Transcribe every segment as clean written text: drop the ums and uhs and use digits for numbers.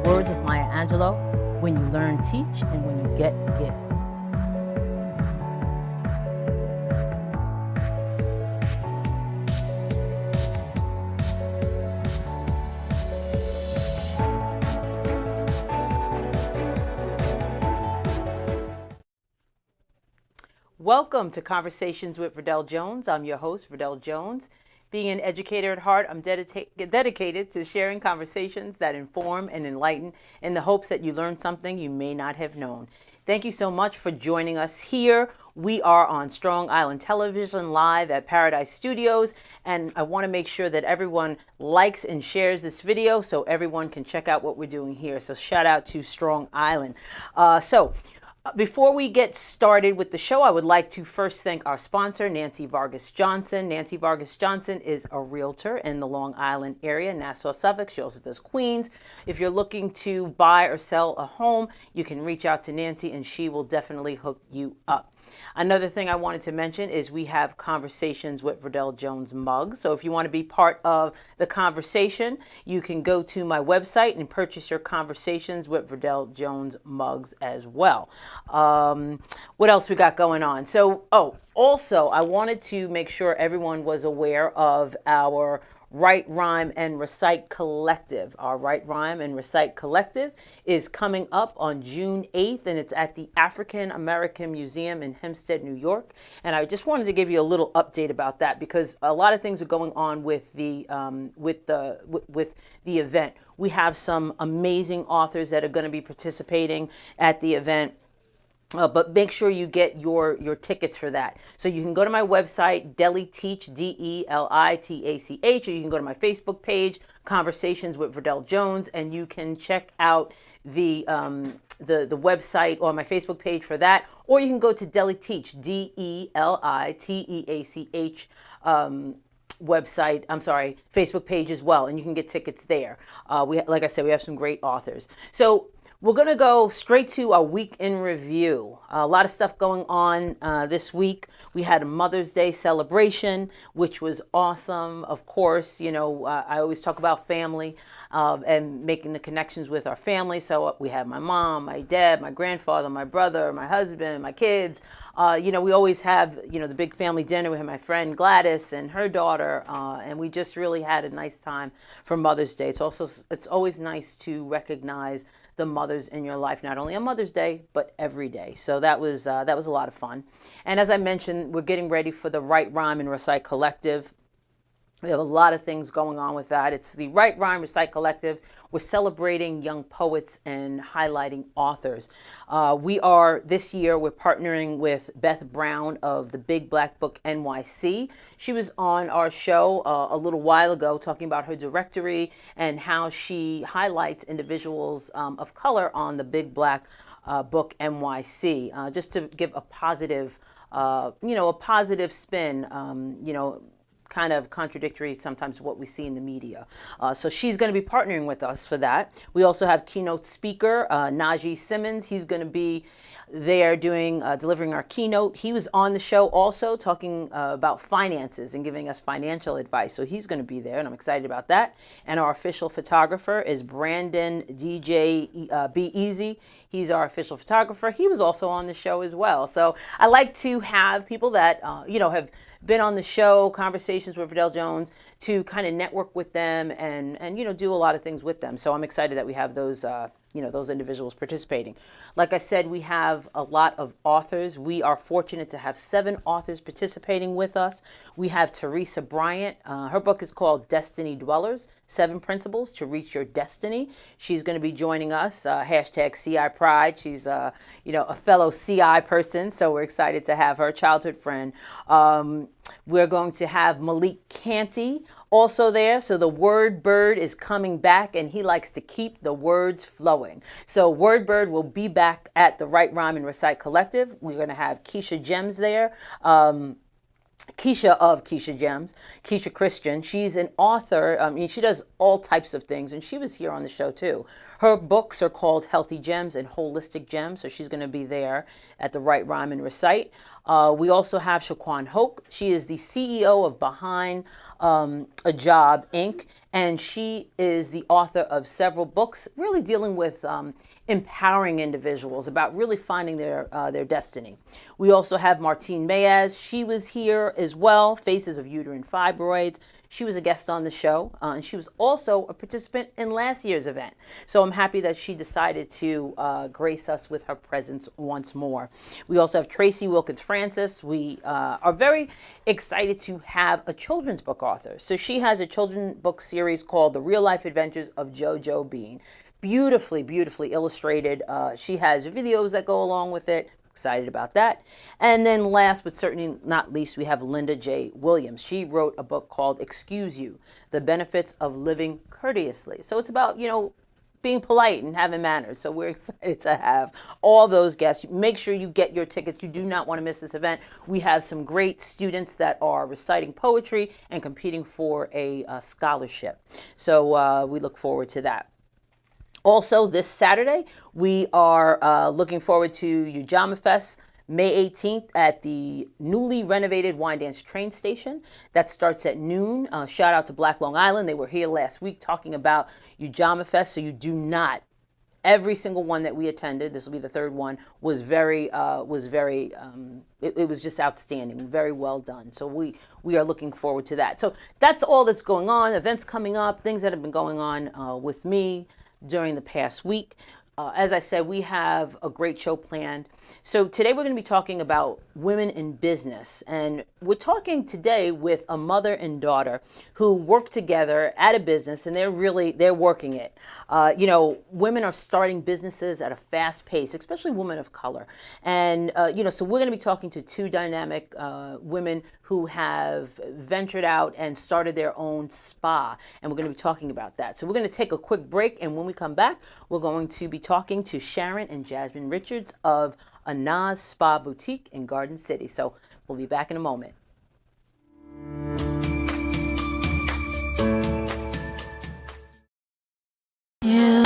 words of Maya Angelou, when you learn, teach, and when you get, give. Welcome to Conversations with Verdel Jones. I'm your host, Verdel Jones. Being an educator at heart, I'm dedicated to sharing conversations that inform and enlighten in the hopes that you learn something you may not have known. Thank you so much for joining us here. We are on Strong Island Television live at Paradise Studios, and I want to make sure that everyone likes and shares this video so everyone can check out what we're doing here. So shout out to Strong Island. Before we get started with the show, I would like to first thank our sponsor, Nancy Vargas Johnson. Nancy Vargas Johnson is a realtor in the Long Island area, Nassau, Suffolk. She also does Queens. If you're looking to buy or sell a home, you can reach out to Nancy and she will definitely hook you up. Another thing I wanted to mention is we have Conversations with Verdel Jones mugs. So if you want to be part of the conversation, you can go to my website and purchase your Conversations with Verdel Jones mugs as well. What else we got going on? Also, I wanted to make sure everyone was aware of our Write, Rhyme, and Recite Collective. Our Write, Rhyme, and Recite Collective is coming up on June 8th, and it's at the African American Museum in Hempstead, New York. And I just wanted to give you a little update about that because a lot of things are going on with the event. We have some amazing authors that are going to be participating at the event. But make sure you get your tickets for that. So you can go to my website, DeliTeach, DELITACH, or you can go to my Facebook page, Conversations with Verdel Jones, and you can check out the website or my Facebook page for that. Or you can go to DeliTeach, DELITEACH, Facebook page as well, and you can get tickets there. Like I said, we have some great authors. So we're going to go straight to a week in review. A lot of stuff going on this week. We had a Mother's Day celebration, which was awesome. Of course, I always talk about family and making the connections with our family. So we had my mom, my dad, my grandfather, my brother, my husband, my kids. We always have, the big family dinner. We had my friend Gladys and her daughter, and we just really had a nice time for Mother's Day. It's always nice to recognize the mothers in your life, not only on Mother's Day, but every day. So that was a lot of fun. And as I mentioned, we're getting ready for the Write, Rhyme, and Recite Collective. We have a lot of things going on with that. It's the Write, Rhyme, Recite Collective. We're celebrating young poets and highlighting authors. This year, we're partnering with Beth Brown of the Big Black Book NYC. She was on our show a little while ago talking about her directory and how she highlights individuals of color on the Big Black Book NYC, just to give a positive, spin, kind of contradictory sometimes to what we see in the media. So she's going to be partnering with us for that. We also have keynote speaker Najee Simmons. He's going to be there delivering our keynote. He was on the show also talking about finances and giving us financial advice. So he's going to be there, and I'm excited about that. And our official photographer is Brandon DJ Be Easy. He's our official photographer. He was also on the show as well. So I like to have people that have been on the show, Conversations with Verdel Jones, to kind of network with them and do a lot of things with them. So I'm excited that we have those individuals participating. Like I said, we have a lot of authors. We are fortunate to have 7 authors participating with us. We have Teresa Bryant. Her book is called Destiny Dwellers, 7 Principles to Reach Your Destiny. She's going to be joining us, hashtag CI Pride. She's a fellow CI person, so we're excited to have her, childhood friend. We're going to have Malik Canty also there. So the Word Bird is coming back, and he likes to keep the words flowing. So Word Bird will be back at the Write, Rhyme, and Recite Collective. We're going to have Keisha Gems there. Keisha of Keisha Gems, Keisha Christian. She's an author. She does all types of things, and she was here on the show too. Her books are called Healthy Gems and Holistic Gems, so she's going to be there at the Write, Rhyme, and Recite. We also have Shaquan Hoke. She is the CEO of Behind a Job, Inc., and she is the author of several books really dealing with empowering individuals about really finding their destiny. We also have Martine Mayaz. She was here as well, Faces of Uterine Fibroids. She was a guest on the show, and she was also a participant in last year's event. So I'm happy that she decided to grace us with her presence once more. We also have Tracy Wilkins Francis. We are very excited to have a children's book author. So she has a children's book series called The Real Life Adventures of JoJo Bean. Beautifully, beautifully illustrated. She has videos that go along with it. Excited about that. And then last but certainly not least, we have Linda J. Williams. She wrote a book called Excuse You, The Benefits of Living Courteously. So it's about, being polite and having manners. So we're excited to have all those guests. Make sure you get your tickets. You do not want to miss this event. We have some great students that are reciting poetry and competing for a scholarship. So we look forward to that. Also, this Saturday, we are looking forward to Ujama Fest, May 18th at the newly renovated Wine Dance train station. That starts at noon. Shout out to Black Long Island. They were here last week talking about Ujama Fest, so you do not. Every single one that we attended, this will be the third one, was very, it was just outstanding, very well done. So we are looking forward to that. So that's all that's going on, events coming up, things that have been going on with me during the past week. As I said, we have a great show planned. So today we're going to be talking about women in business. And we're talking today with a mother and daughter who work together at a business, and they're working it. Women are starting businesses at a fast pace, especially women of color. And, so we're going to be talking to two dynamic women who have ventured out and started their own spa. And we're going to be talking about that. So we're going to take a quick break. And when we come back, we're going to be talking to Sharon and Jasmine Richards of Anaz Spa Boutique in Garden City. So we'll be back in a moment. Yeah.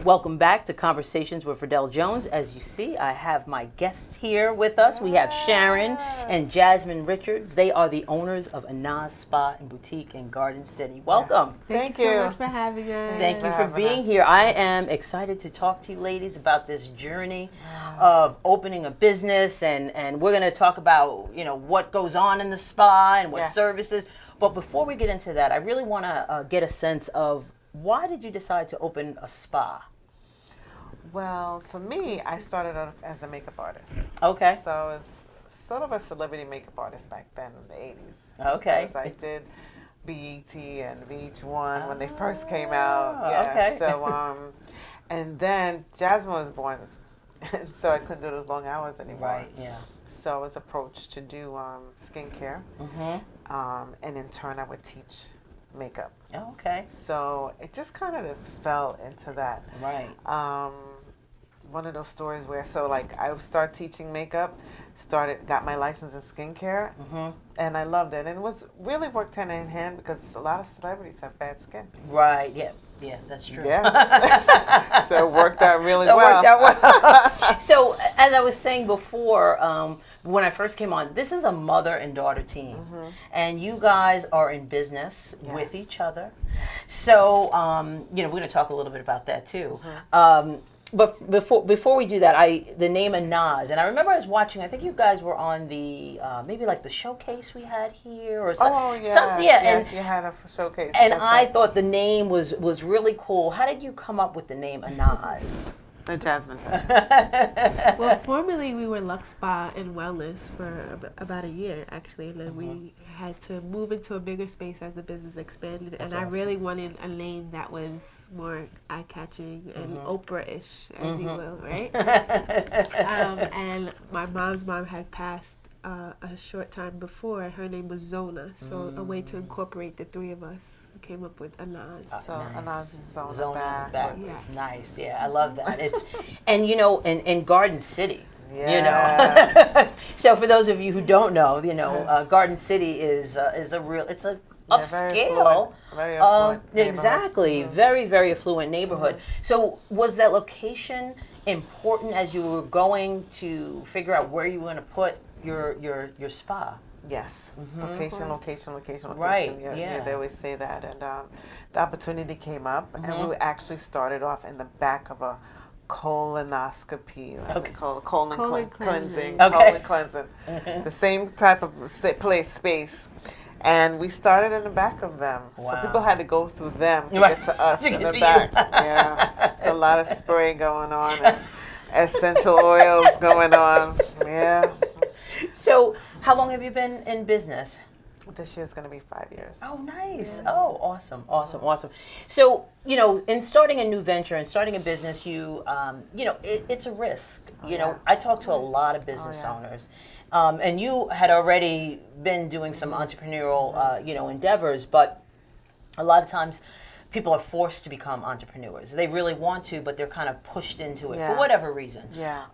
Welcome back to Conversations with Verdel Jones. As you see, I have my guests here with us. We have Sharon and Jasmine Richards. They are the owners of Anaz Spa and Boutique in Garden City. Welcome. Yes. Thank you so much for having us. Thank you for being here. I am excited to talk to you ladies about this journey of opening a business, and we're going to talk about, what goes on in the spa and what services. But before we get into that, I really want to get a sense of, why did you decide to open a spa? Well, for me, I started out as a makeup artist. Okay. So I was sort of a celebrity makeup artist back then in the 80s. Okay. Because I did BET and VH1 when they first came out. Yeah, okay. So, and then Jasmine was born, and so I couldn't do those long hours anymore. Right, yeah. So I was approached to do skincare. Mm-hmm. And in turn, I would teach makeup. Oh, okay. So it just kind of fell into that. Right. one of those stories where, so like I started teaching makeup, got my license in skincare, and I loved it. And it was really worked hand in hand because a lot of celebrities have bad skin. Right. Yeah. Yeah, that's true. Yeah. So it worked out really So it well. worked out well. So as I was saying before, when I first came on, this is a mother and daughter team, and you guys are in business with each other. So we're going to talk a little bit about that too. But before we do that, the name Anaz, and I remember I was watching. I think you guys were on the maybe like the showcase we had here or something. Oh yeah, yes, you had a showcase. And That's I right. thought the name was really cool. How did you come up with the name Anaz? Jasmine said. Well, formerly we were Lux Spa and Wellness for about a year, actually, and then we had to move into a bigger space as the business expanded. That's and I awesome. really wanted a name that was more eye-catching and Oprah-ish, as you will, right? And my mom's mom had passed a short time before. Her name was Zona, so a way to incorporate the three of us. Came up with Anaz. So Anaz is Zona Zona back. Yeah. It's nice. Yeah, I love that. It's and in Garden City. Yeah. So for those of you who don't know, Garden City is a real. It's a Very upscale. very affluent neighborhood. Exactly. Very, very affluent neighborhood. So was that location important as you were going to figure out where you were going to put your spa? Yes. Location. Right, Yeah, yeah. they always say that. And the opportunity came up, and we actually started off in the back of a colonoscopy. Colon cleansing. Okay. Colon cleansing. The same type of space. And we started in the back of them. Wow. So people had to go through them to Right. get to us To in get the to back. you. Yeah. It's a lot of spray going on and essential oils going on. Yeah. So how long have you been in business? This year's going to be 5 years. Oh, nice. Oh, awesome. So, in starting a new venture and starting a business, it's a risk. I talk to a lot of business owners, and you had already been doing some entrepreneurial, endeavors, but a lot of times people are forced to become entrepreneurs. They really want to, but they're kind of pushed into it for whatever reason. Yeah.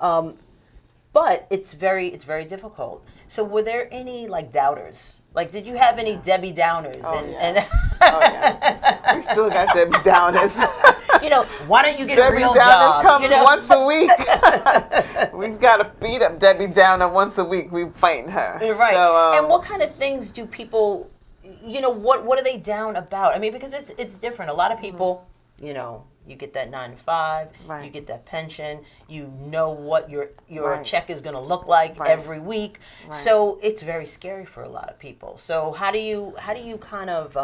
But it's very difficult. So were there any doubters? Did you have any Debbie Downers? Oh, and yeah. Oh, yeah. We still got Debbie Downers. Why don't you get Debbie a real Downers job? comes once a week. We've got to beat up Debbie Downer once a week. We're fighting her. Right. So, and what kind of things do people, what are they down about? I mean, because it's different. A lot of people, you get that 9 to 5, Right. you get that pension, you know what your Right. check is going to look like Right. every week. Right. So it's very scary for a lot of people. So how do you kind of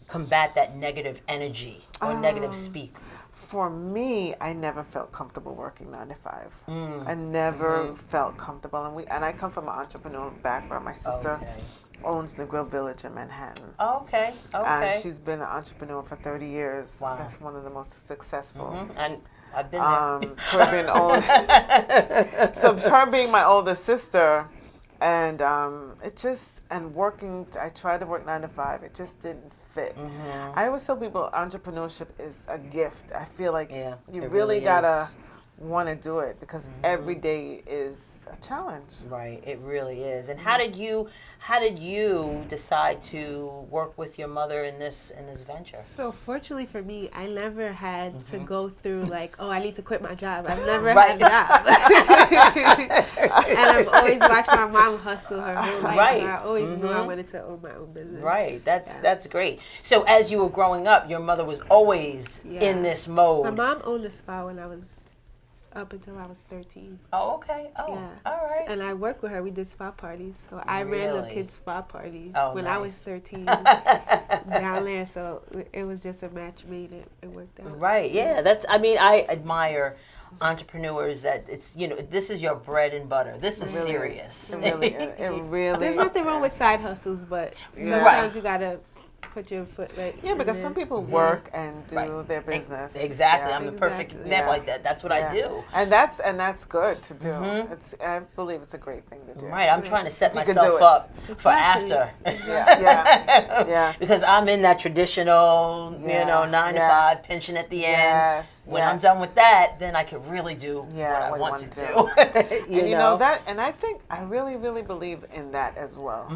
combat that negative energy or negative speak? for me, I never felt comfortable working 9 to 5. I never felt comfortable. And I come from an entrepreneurial background. My sister owns the Grill Village in Manhattan. Okay. And she's been an entrepreneur for 30 years. Wow. That's one of the most successful. And I've been there. Her being so her being my older sister, and working. I tried to work 9 to 5. It just didn't fit. I always tell people entrepreneurship is a gift. I feel like you really gotta want to do it because every day is a challenge. Right, it really is. And how did you decide to work with your mother in this venture? So fortunately for me, I never had to go through I need to quit my job. I've never Right. had a job. And I've always watched my mom hustle her whole life. Right. So I always knew I wanted to own my own business. Right, that's great. So as you were growing up, your mother was always in this mode. My mom owned a spa when I was up until I was 13. Oh, okay. Oh, Yeah. all right. And I worked with her. We did spa parties. So I ran the Really? kids' spa parties Oh, when I was nice. 13 down there. So it was just a match made. It worked out. Right, yeah. I admire entrepreneurs that this is your bread and butter. This is Really serious. is. It really There's nothing wrong with side hustles, but Yeah. sometimes you gotta put your foot right. Yeah, because in some there. people work and do Right. their business. Exactly. Yeah. I'm the perfect Exactly. example Yeah. like that. That's what I do. And that's good to do. I believe it's a great thing to do. Right. I'm trying to set You can myself do it. up for Exactly. after. Yeah. Because I'm in that traditional, Yeah. 9 to Yeah. 5 pension at the end. Yes. When I'm done with that, then I can really do what I want to do. And you know that, and I think I really, really believe in that as well.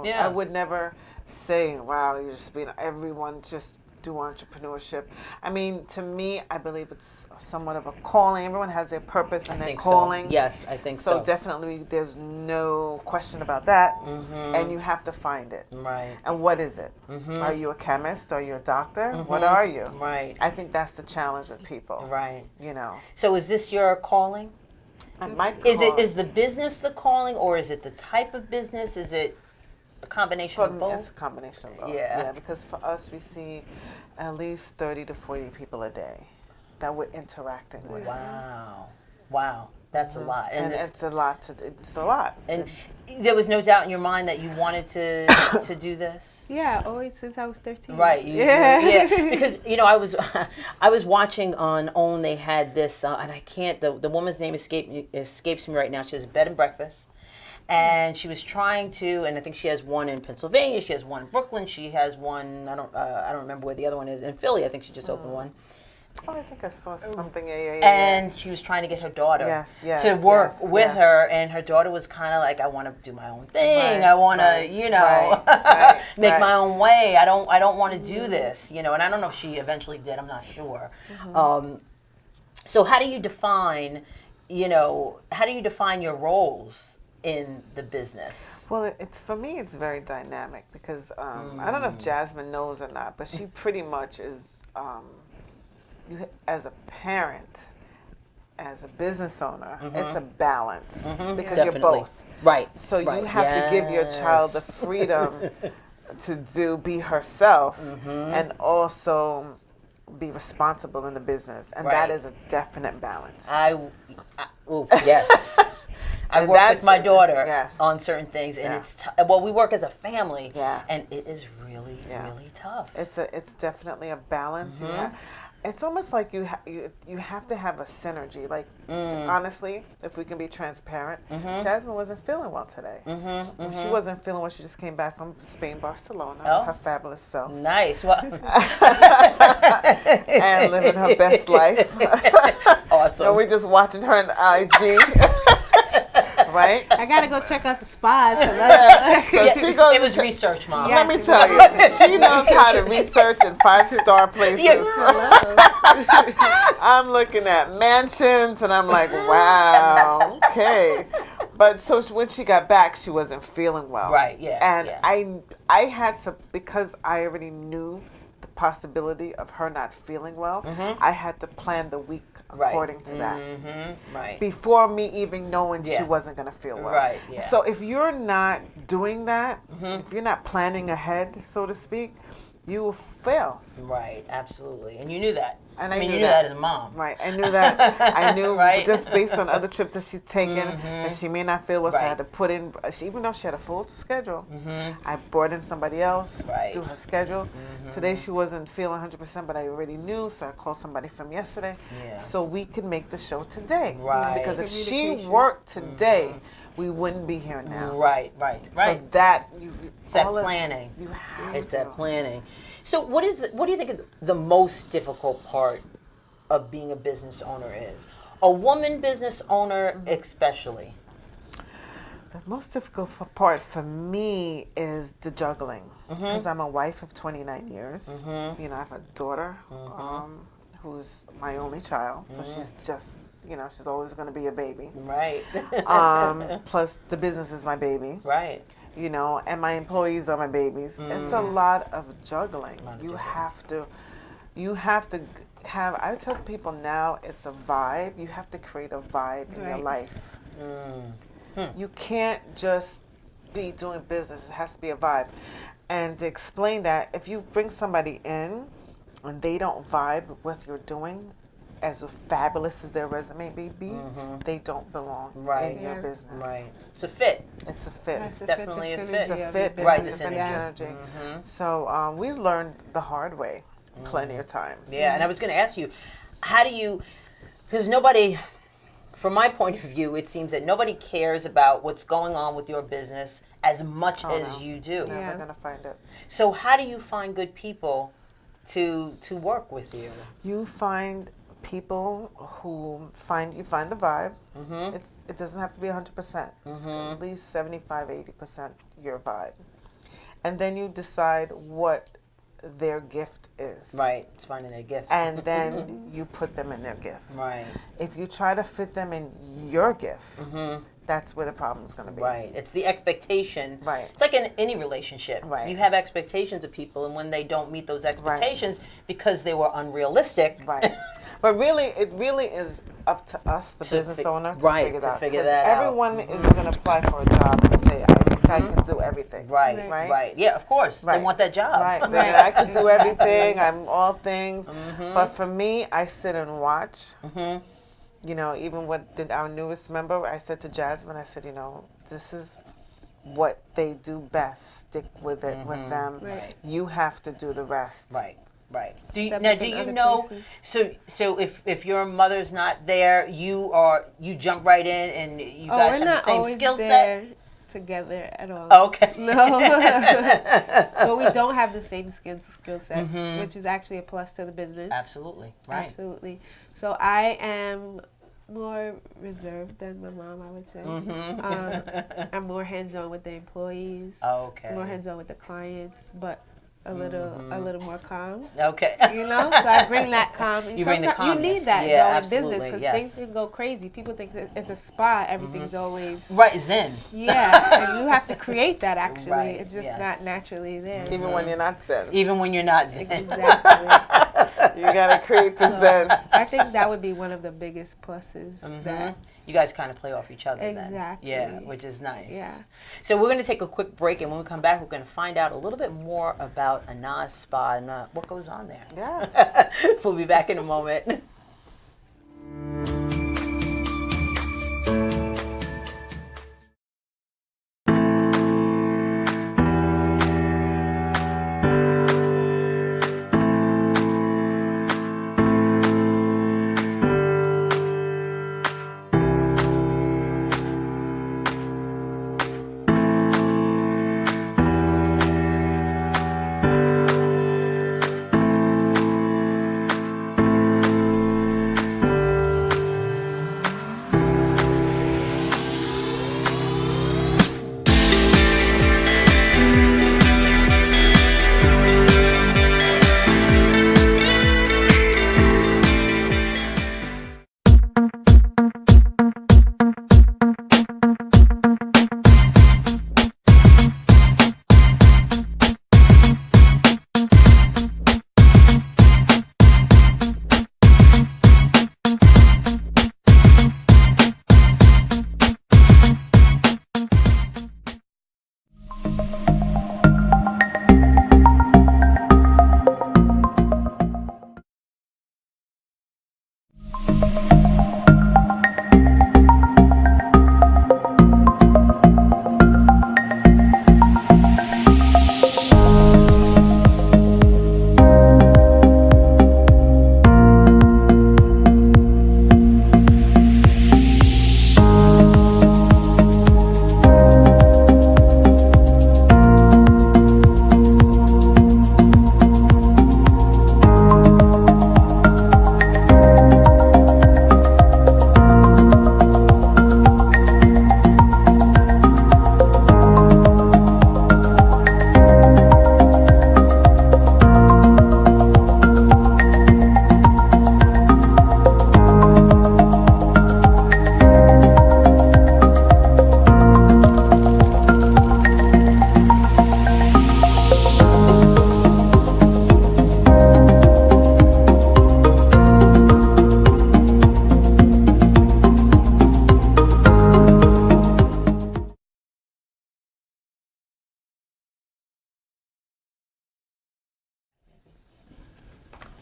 Yeah. I would never say, "Wow, you're just being everyone just do entrepreneurship." I mean, to me, I believe it's somewhat of a calling. Everyone has their purpose and I their think calling. so. Yes, I think so. So definitely, there's no question about that. And you have to find it. Right. And what is it? Are you a chemist? Are you a doctor? What are you? Right. I think that's the challenge with people. Right. So is this your calling? Is the business the calling, or is it the type of business? Is it a combination of both? It's a combination of both. Yeah. Because for us, we see at least 30 to 40 people a day that we're interacting with. Wow. That's a lot. And it's a lot. It's a lot. And there was no doubt in your mind that you wanted to do this? Yeah, always since I was 13. Right. Yeah. Because I was watching on OWN. They had this, and I can't. The woman's name escapes me right now. She has a bed and breakfast, and she was trying to. And I think she has one in Pennsylvania. She has one in Brooklyn. She has one. I don't remember where the other one is. In Philly, I think she just opened one. Oh, I think I saw something. And she was trying to get her daughter to work with her, and her daughter was kind of like, "I want to do my own thing. I want to, make my own way. I don't want to do this, And I don't know if she eventually did. I'm not sure. So how do you define, your roles in the business? Well, for me, it's very dynamic because I don't know if Jasmine knows or not, but she pretty much is. You, as a parent, as a business owner, it's a balance because you're both. Right. So you have to give your child the freedom to be herself and also be responsible in the business. And that is a definite balance. Yes. I work with my daughter on certain things, and it's we work as a family, and it is really, really tough. It's definitely a balance. It's almost like you have to have a synergy. Like honestly, if we can be transparent, Jasmine wasn't feeling well today. She wasn't feeling well. She just came back from Spain, Barcelona, her fabulous self. Nice. Well. And living her best life. Awesome. So we just watching her on IG. Right? I gotta go check out the spas. She goes. It was research, Mom. Let me tell you, she knows how to research in 5-star places. I'm looking at mansions, and I'm like, wow, okay. But so when she got back, she wasn't feeling well. Right. Yeah. And I had to, because I already knew the possibility of her not feeling well. I had to plan the week according to that. Right. Before me even knowing she wasn't going to feel well. Right. Yeah. So if you're not doing that, if you're not planning ahead, so to speak, you will fail. Right. Absolutely. And you knew that. And I mean, you knew that as a mom. Right. I knew that. I knew just based on other trips that she's taken that she may not feel well. So I had to put in, even though she had a full schedule, I brought in somebody else, do her schedule. Today she wasn't feeling 100%, but I already knew, so I called somebody from yesterday. So we could make the show today. Right. Because if she worked today, we wouldn't be here now. Right. So that it's that planning. You have it's to. that planning. So what do you think the most difficult part of being a business owner is? A woman business owner especially. The most difficult part for me is the juggling, because I'm a wife of 29 years. I have a daughter who's my only child, so she's just, she's always going to be a baby. Right. Plus the business is my baby. Right. And my employees are my babies. It's a lot of juggling. You have to have, I tell people now, it's a vibe. You have to create a vibe in your life. You can't just be doing business. It has to be a vibe. And to explain that, if you bring somebody in and they don't vibe with what you're doing, as fabulous as their resume may be, they don't belong in your Yeah. business. Right. It's a fit. It's a fit. That's It's the fit, definitely the a synergy fit. It's a of your fit. business. Right, the It's a synergy. synergy. So we learned the hard way plenty of times. Yeah, and I was going to ask you, how do you, because nobody, from my point of view, it seems that nobody cares about what's going on with your business as much as no. you do. Never Yeah. gonna find it. So how do you find good people to work with you? You find people who find the vibe. It doesn't have to be 100%. It's at least 75, 80% your vibe. And then you decide what their gift is. Right, it's finding their gift. And then you put them in their gift. Right. If you try to fit them in your gift, that's where the problem's going to be. Right. It's the expectation. Right. It's like in any relationship. Right. You have expectations of people, and when they don't meet those expectations because they were unrealistic. Right. But really, it really is up to us, the To business fi- owner, to right, figure to that out. figure 'Cause that out. everyone is going to apply for a job and say, I can do everything. Right, Right. right. Yeah, of course. They Right. want that job. Right. Right. That I can do everything. I'm all things. But for me, I sit and watch. You know, even what did our newest member, I said to Jasmine, I said, you know, this is what they do best. Stick with it with them. Right. You have to do the rest. Right. Right. Do you, Step now, up do in you other know? places. So if your mother's not there, you jump right in, and you Oh, guys we're have not the same always skill set. there together at all. Okay. No, but we don't have the same skill set, which is actually a plus to the business. Absolutely. Right. Absolutely. So I am more reserved than my mom, I would say. I'm more hands-on with the employees, Okay. more hands-on with the clients, but a little more calm. Okay. You know, so I bring that calm. And You bring the sometimes you calmness. need that Yeah, though in absolutely, business because yes. things can go crazy. People think that it's a spa. Everything's always Right. Zen. yeah, and you have to create that. Actually, Right, it's just yes. not naturally there. Even when you're not zen. Even when you're not Zen. Exactly. You got to create the zen. I think that would be one of the biggest pluses. That You guys kind of play off each other then. Exactly. Yeah, which is nice. Yeah. So we're going to take a quick break, and when we come back, we're going to find out a little bit more about Anaz Spa and what goes on there. Yeah. We'll be back in a moment.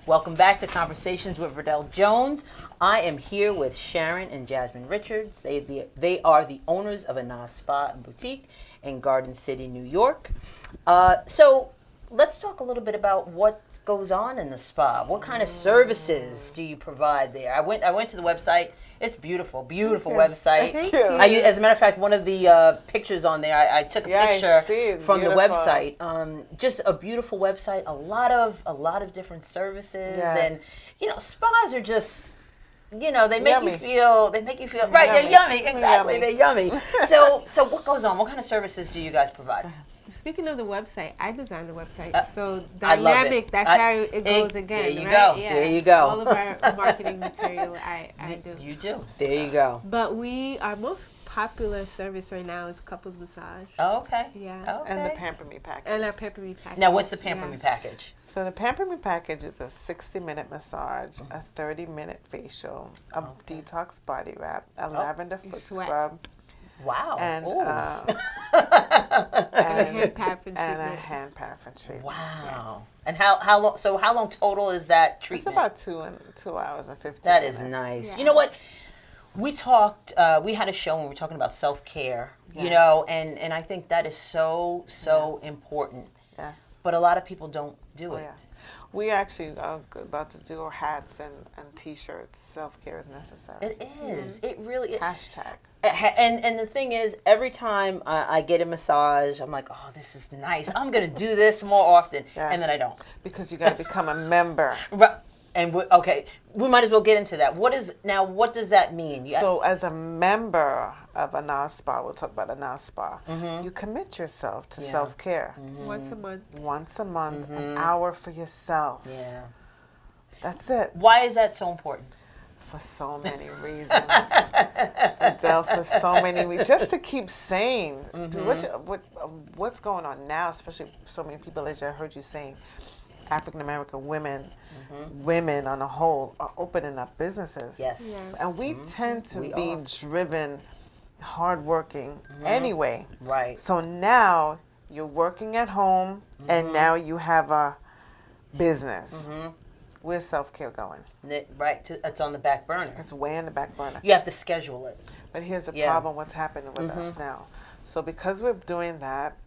Welcome back to Conversations with Verdel Jones. I am here with Sharon and Jasmine Richards. They are the owners of Anaz Spa and Boutique in Garden City, New York. So let's talk a little bit about what goes on in the spa. What kind of services do you provide there? I went to the website. It's beautiful website. Thank you. As a matter of fact, one of the pictures on there, I took a picture from beautiful. the website. Just a beautiful website. A lot of different services, and spas are just, they make Yummy. you feel. Right, they're yummy. Exactly, Yummy. they're yummy. So what goes on? What kind of services do you guys provide? Speaking of the website, I designed the website. So I love it. dynamic, that's how it goes again, there you right? go. Yeah. There you go. All of our marketing material, I do. You do. There you go. But our most popular service right now is couples massage. Oh, okay. Yeah. Okay. And the Pamper Me package. And our Pamper Me package. Now, what's the Pamper Me package? So the Pamper Me package is a 60-minute massage, a 30-minute facial, a detox body wrap, a lavender foot sweat. scrub, Wow. and And a hand paraffin and a treatment. hand paraffin treatment. Wow. And how long? So how long total is that It's treatment? about 2 hours and 15 That minutes. is nice. Yeah. You know what? We talked. We had a show when we were talking about self-care. Yes. And I think that is so important. Yes. But a lot of people don't do Oh, it. yeah. We actually are about to do our hats and T-shirts. Self-care is necessary. It is. It really is. Hashtag. And the thing is, every time I get a massage, I'm like, oh, this is nice. I'm gonna do this more often, Yeah. and then I don't. Because you got to become a member. Right. And we might as well get into that. What does that mean? So as a member of Anaz Spa, we'll talk about Anaz Spa, you commit yourself to self-care. Once a month. Once a month, an hour for yourself. Yeah. That's it. Why is that so important? For so many reasons. Adele, for so many reasons. Just to keep sane. What's going on now, especially so many people, as I heard you saying, African American women, women on a whole, are opening up businesses. Yes. Yes. And we tend to We be are. driven, hardworking anyway. Right. So now you're working at home and now you have a business. Where's self-care going? Right. It's on the back burner. It's way in the back burner. You have to schedule it. But here's the Yeah. problem, what's happening with us now. So because we're doing that,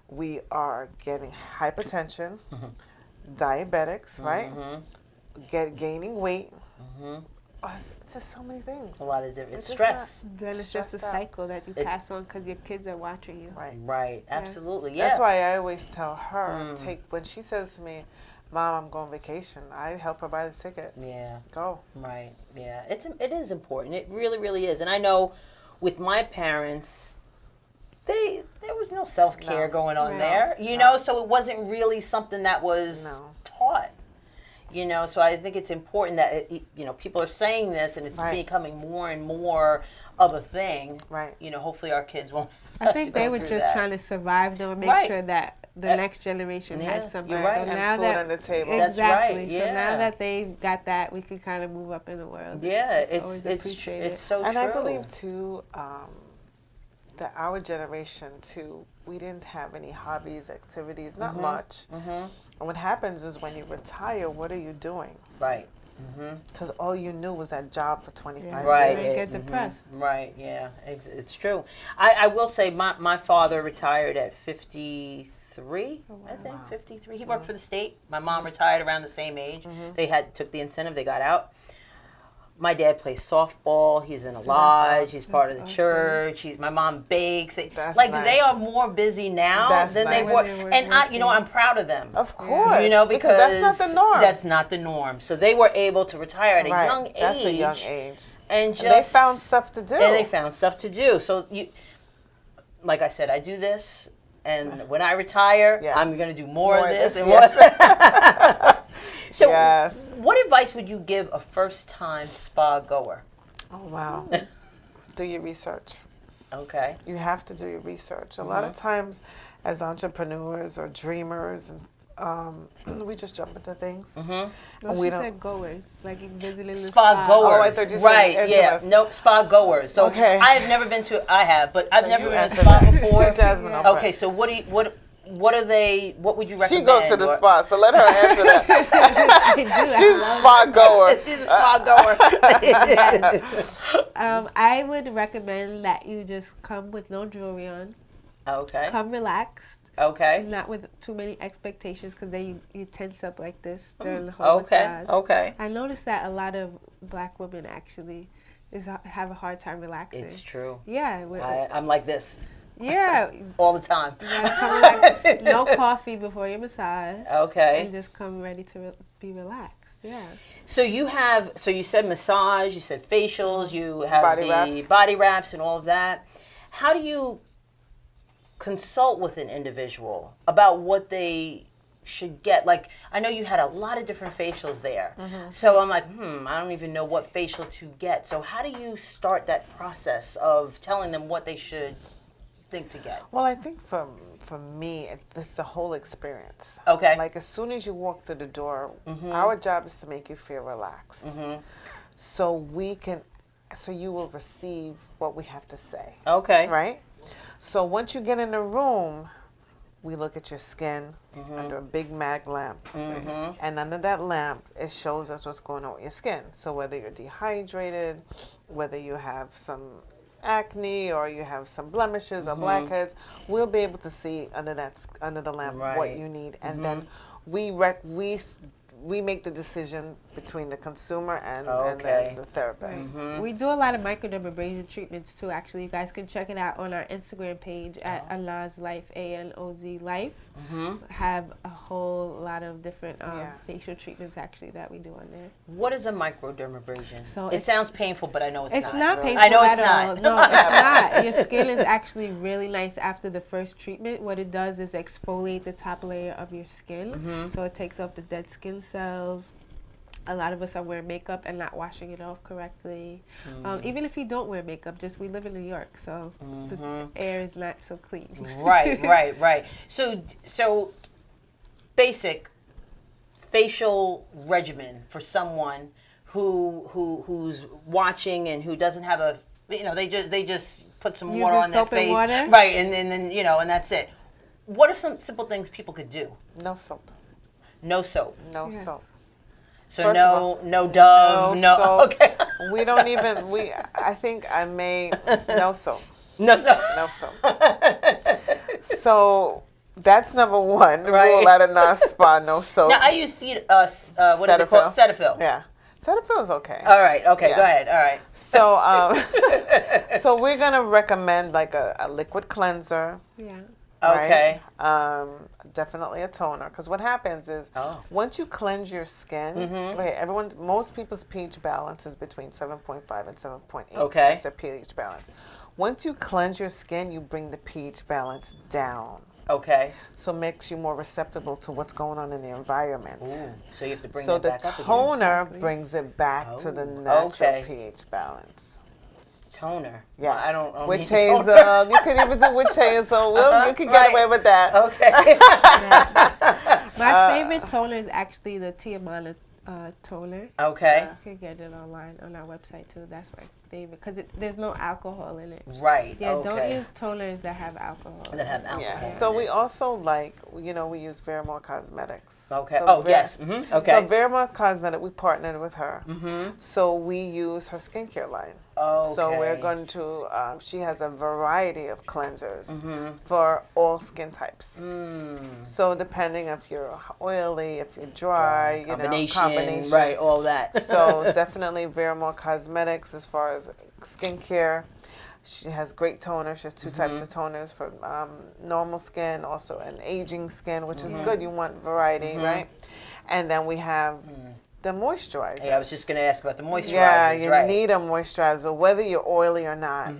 we are getting hypertension, diabetics, right? Gaining weight. Oh, it's just so many things. A lot of different. It's just stress. Then it's just a stressed out. cycle that you It's- pass on because your kids are watching you. Right. Right. Absolutely. Yeah. That's why I always tell her, when she says to me, Mom, I'm going vacation, I help her buy the ticket. Yeah. Go. Right. Yeah. It is important. It really, really is. And I know, with my parents, there was no self-care No. going on No. there. You know, so it wasn't really something that was No. taught. You know, so I think it's important that people are saying this, and it's Right. becoming more and more of a thing. Right. You know, hopefully our kids won't. I have think to they go were through just that. trying to survive though and make Right. sure that the next generation Yeah, had something. you're right. So And now food that on the table. That's right, exactly. So yeah. now that they got that, we can kind of move up in the world. Yeah, Just always appreciate it's it. so And true. I believe too that our generation too, we didn't have any hobbies, activities, not much. And what happens is when you retire, what are you doing? Right. Because all you knew was that job for 25 Right. You years. get depressed. Right, yeah, it's true. I will say my father retired at 53, I think, 53. He worked for the state. My mom retired around the same age. They took the incentive, they got out. My dad plays softball. He's in a lodge. He's part of the awesome. church. My mom bakes. That's Like nice. they are more busy now That's than they nice. were. When they were And working. I'm proud of them. Of course. You know, because that's not the norm. That's not the norm. So they were able to retire at a right. young age. That's a young age. And just And they found stuff to do. And they found stuff to do. So like I said, I do this, and when I retire, Yes. I'm going to do more of this. And yes. more. So, Yes. what advice would you give a first-time spa goer? Oh, wow. Do your research. Okay. You have to do your research. A lot of times, as entrepreneurs or dreamers, we just jump into things. No, And we she don't- said goers, like visiting the Spa goers. Oh, I thought you said right, yeah. interest. No, spa goers. So Okay. I've never been to, I have, but I've never you been to a answer spa that. before. Jasmine, Yeah. I'll Okay, so what what are they? What would you recommend? She goes to the spa, so let her answer that. I do. She's a spa goer. She's a spa goer. I would recommend that you just come with no jewelry on. Okay. Come relaxed. Okay. Not with too many expectations, because then you tense up like this during the whole massage. Okay. I noticed that a lot of black women actually have a hard time relaxing. It's true. Yeah. I'm like this. Yeah. All the time. You gotta come like no coffee before your massage. Okay. And just come ready to be relaxed. Yeah. So you said massage, you said facials, you have Body body wraps and all of that. How do you consult with an individual about what they should get? Like, I know you had a lot of different facials there. So I'm like, I don't even know what facial to get. So how do you start that process of telling them what they should think to get? Well, I think for me, it's the whole experience. Okay. Like, as soon as you walk through the door, our job is to make you feel relaxed. So you will receive what we have to say. Okay. Right? So once you get in the room, we look at your skin under a big mag lamp. And under that lamp, it shows us what's going on with your skin. So whether you're dehydrated, whether you have some acne or you have some blemishes or blackheads, we'll be able to see under the lamp what you need. And then we make the decision between the consumer and the therapist. We do a lot of microdermabrasion treatments too. Actually, you guys can check it out on our Instagram page at Anoz Life, ANOZ Life. Have a whole lot of different facial treatments actually that we do on there. What is a microdermabrasion? So it sounds painful, but I know it's not. It's not painful I know at it's not. all. No, it's not. Your skin is actually really nice after the first treatment. What it does is exfoliate the top layer of your skin. So it takes off the dead skin cells. A lot of us are wearing makeup and not washing it off correctly. Even if you don't wear makeup, we live in New York, so the air is not so clean. Right. So basic facial regimen for someone who's watching and who doesn't have they just put some water on their face, right, and then and that's it. What are some simple things people could do? No soap. No soap. No soap. So First of all, no Dove, no soap. Okay. We don't even I think I may no soap. No soap. No soap. So that's number one. Right. Rule at a Anoz spa, no soap. Now I use what is it called? Cetaphil. Yeah. Cetaphil is okay. All right. Okay. Yeah. Go ahead. All right. So so we're gonna recommend like a liquid cleanser. Yeah. Okay. Right? Definitely a toner, because what happens is once you cleanse your skin, most people's pH balance is between 7.5 and 7.8. Okay. Just a pH balance. Once you cleanse your skin, you bring the pH balance down. Okay. So it makes you more receptive to what's going on in the environment. Ooh, so you have to bring So that the back up again. toner brings it back to the natural okay. pH balance. Toner. Yes. Well, I don't witch need hazel. toner. You can even do witch hazel. You can get away with that. Okay. My favorite toner is actually the Tiamana toner. Okay. You can get it online on our website too. That's my favorite because there's no alcohol in it. Right. Yeah. Okay. Don't use toners that have alcohol. Yeah. So we also we use Veramore Cosmetics. Okay. So yes. Mm-hmm. Okay. So Veramore Cosmetics, we partnered with her. Mm-hmm. So we use her skincare line. Okay. So we're going to, she has a variety of cleansers for all skin types. So depending if you're oily, if you're dry, combination. Right, all that. So definitely Veramore Cosmetics as far as skincare. She has great toner. She has two types of toners for normal skin, also an aging skin, which is good. You want variety, right? And then we have the moisturizer. Yeah, I was just going to ask about the moisturizers. Yeah, you need a moisturizer, whether you're oily or not.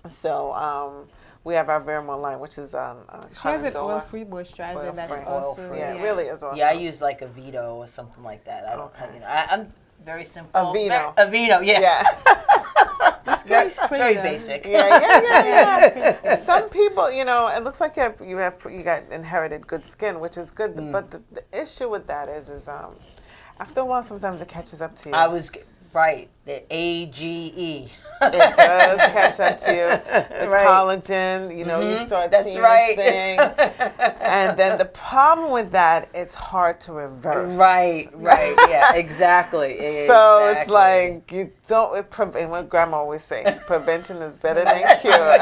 So we have our Veramore line, which is she has an oil-free moisturizer that's awesome. Yeah, it really is awesome. Yeah, I use like a Vito or something like that. I don't, I'm very simple. Aveeno. Aveeno, yeah. Very basic. Yeah. Some people, it looks like you got inherited good skin, which is good. But the issue with that is after a while, sometimes it catches up to you. Right. The AGE. It does catch up to you. The Right. collagen, you know, you start That's seeing right. this thing. And then the problem with that, it's hard to reverse. Right. Yeah, exactly. So it's Exactly. like, you don't, and what grandma always say, prevention is better than cure.